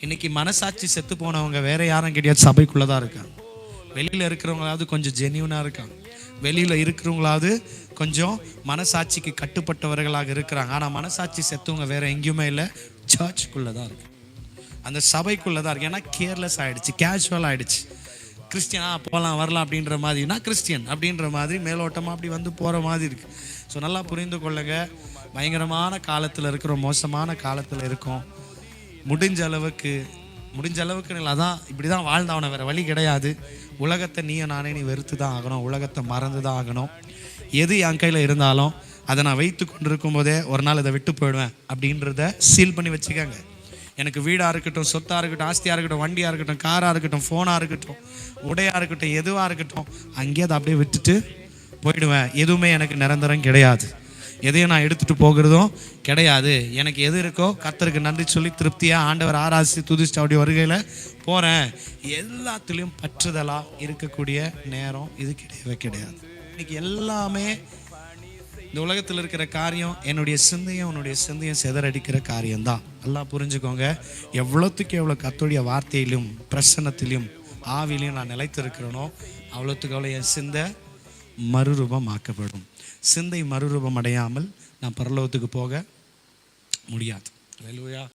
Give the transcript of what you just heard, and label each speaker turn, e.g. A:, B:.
A: இன்னைக்கு மனசாட்சி செத்து போனவங்க வேற யாரும் கிடையாது, சபைக்குள்ளதான் இருக்காங்க. வெளியில இருக்கிறவங்களாவது கொஞ்சம் ஜெனியூனா இருக்காங்க, வெளியில இருக்கிறவங்களாவது கொஞ்சம் மனசாட்சிக்கு கட்டுப்பட்டவர்களாக இருக்கிறாங்க. ஆனா மனசாட்சி செத்தவங்க வேற எங்கேயுமே இல்லை, சர்ச்சுக்குள்ளதான் இருக்கு, அந்த சபைக்குள்ளதான் இருக்கு. ஏன்னா கேர்லெஸ் ஆயிடுச்சு, கேஷுவல் ஆயிடுச்சு. கிறிஸ்டியனா போகலாம் வரலாம் அப்படின்ற மாதிரி, நான் கிறிஸ்டியன் அப்படின்ற மாதிரி மேலோட்டமாக அப்படி வந்து போகிற மாதிரி இருக்கு. ஸோ நல்லா புரிந்து கொள்ளுங்க, பயங்கரமான காலத்தில் இருக்கிறோம், மோசமான காலத்தில் இருக்கோம். முடிஞ்ச அளவுக்கு அதான் இப்படி தான் வாழ்ந்தவன, வேறு வழி கிடையாது. உலகத்தை நீயும் நானே நீ வெறுத்து தான் ஆகணும், உலகத்தை மறந்து தான் ஆகணும். எது என் கையில் இருந்தாலும் அதை நான் வைத்து கொண்டு இருக்கும் போதே ஒரு நாள் இதை விட்டு போயிடுவேன் அப்படின்றத சீல் பண்ணி வச்சுக்கோங்க. எனக்கு வீடாக இருக்கட்டும், சொத்தாக இருக்கட்டும், ஆஸ்தியாக இருக்கட்டும், வண்டியாக இருக்கட்டும், காராக இருக்கட்டும், ஃபோனாக இருக்கட்டும், உடையாக இருக்கட்டும், எதுவாக இருக்கட்டும், அங்கேயே அதை அப்படியே விட்டுட்டு போயிடுவேன். எதுவுமே எனக்கு நிரந்தரம் கிடையாது, எதையும் நான் எடுத்துகிட்டு போகிறதும் கிடையாது. எனக்கு எது இருக்கோ கர்த்தருக்கு நன்றி சொல்லி திருப்தியாக ஆண்டவர் ஆராசி துதிச்சுட்டு அப்படி வருகையில் போகிறேன். எல்லாத்துலேயும் பற்றுதலாக இருக்கக்கூடிய நேரம் இது கிடையவே கிடையாது. இன்னைக்கு எல்லாமே இந்த உலகத்தில் இருக்கிற காரியம் என்னுடைய சிந்தையும் சிதறடிக்கிற காரியம்தான். நல்லா புரிஞ்சுக்கோங்க, எவ்வளோத்துக்கு எவ்வளோ கர்த்தருடைய வார்த்தையிலும் பிரசன்னத்திலும் ஆவிலையும் நான் நிலைத்திருக்கிறேனோ அவ்வளோத்துக்கு அவ்வளோ என் சிந்தை மறுரூபமாக்கப்படும். சிந்தை மறுரூபம் அடையாமல் நான் பரலோகத்துக்கு போக முடியாது. அல்லேலூயா.